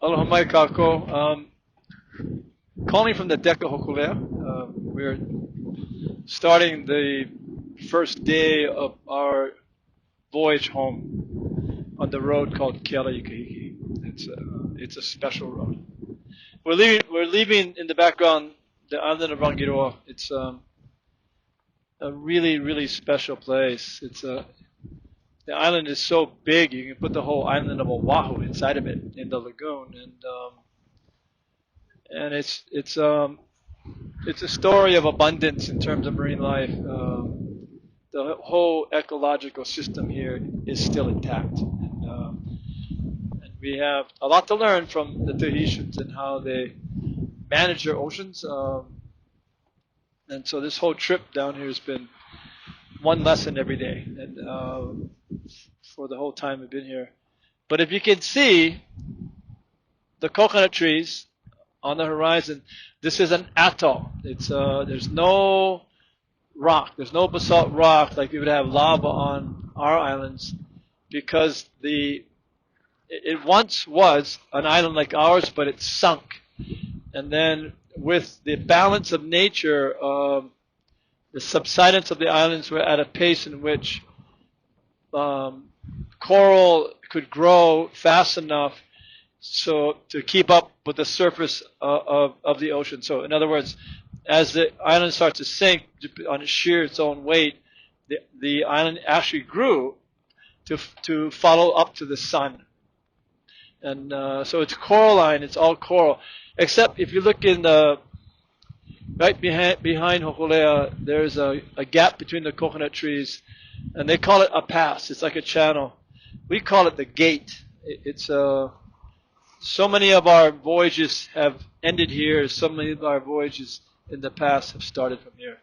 Aloha mai kako. Calling from the deck of Hokule'a. We're starting the first day of our voyage home on the road called Keala Ikahiki. It's a special road. We're leaving in the background the island of Rangiroa. It's a really special place. The island is so big you can put the whole island of Oahu inside of it in the lagoon, and it's a story of abundance in terms of marine life. The whole ecological system here is still intact, and we have a lot to learn from the Tahitians and how they manage their oceans. And so this whole trip down here has been one lesson every day, and for the whole time we've been here. But if you can see the coconut trees on the horizon, this is an atoll. There's no rock, there's no basalt rock like we would have lava on our islands, because it once was an island like ours, but it sunk. And then with the balance of nature, the subsidence of the islands were at a pace in which coral could grow fast enough so to keep up with the surface of the ocean. So in other words, as the island starts to sink on its own weight, the island actually grew to follow up to the sun. And so it's coralline, it's all coral. Except if you look in the right behind Hokule'a, there's a gap between the coconut trees, and they call it a pass. It's like a channel. We call it the gate. It's so many of our voyages have ended here. So many of our voyages in the past have started from here.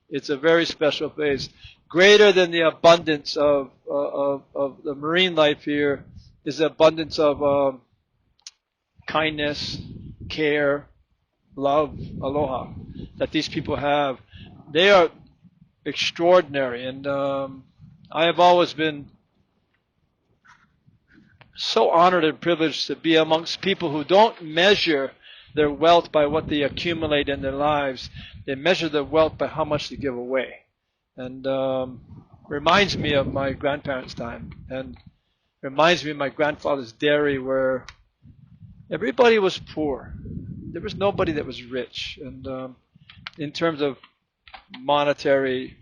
It's a very special place. Greater than the abundance of the marine life here is the abundance of kindness, care, love, aloha that these people have. They are extraordinary, and I have always been so honored and privileged to be amongst people who don't measure their wealth by what they accumulate in their lives. They measure their wealth by how much they give away. And reminds me of my grandparents' time, and reminds me of my grandfather's dairy, where everybody was poor. There was nobody that was rich. And in terms of monetary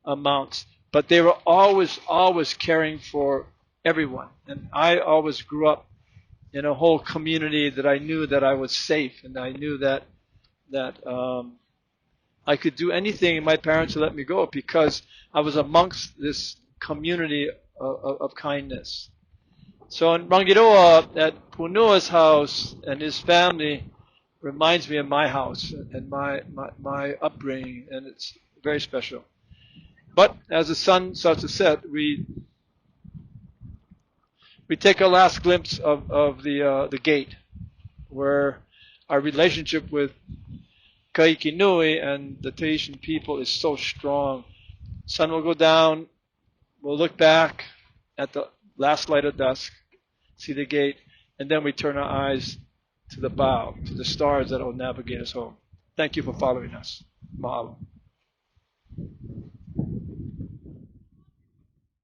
amounts, but they were always caring for everyone. And I always grew up in a whole community that I knew that I was safe, and I knew that I could do anything, and my parents would let me go because I was amongst this community of kindness. So in Rangiroa, at Punua's house and his family reminds me of my house and my upbringing, and it's very special. But as the sun starts to set, we take a last glimpse of the gate, where our relationship with Kaikinui and the Tahitian people is so strong. Sun will go down, we'll look back at the last light of dusk, see the gate, and then we turn our eyes to the bow, to the stars that will navigate us home. Thank you for following us. Mahalo.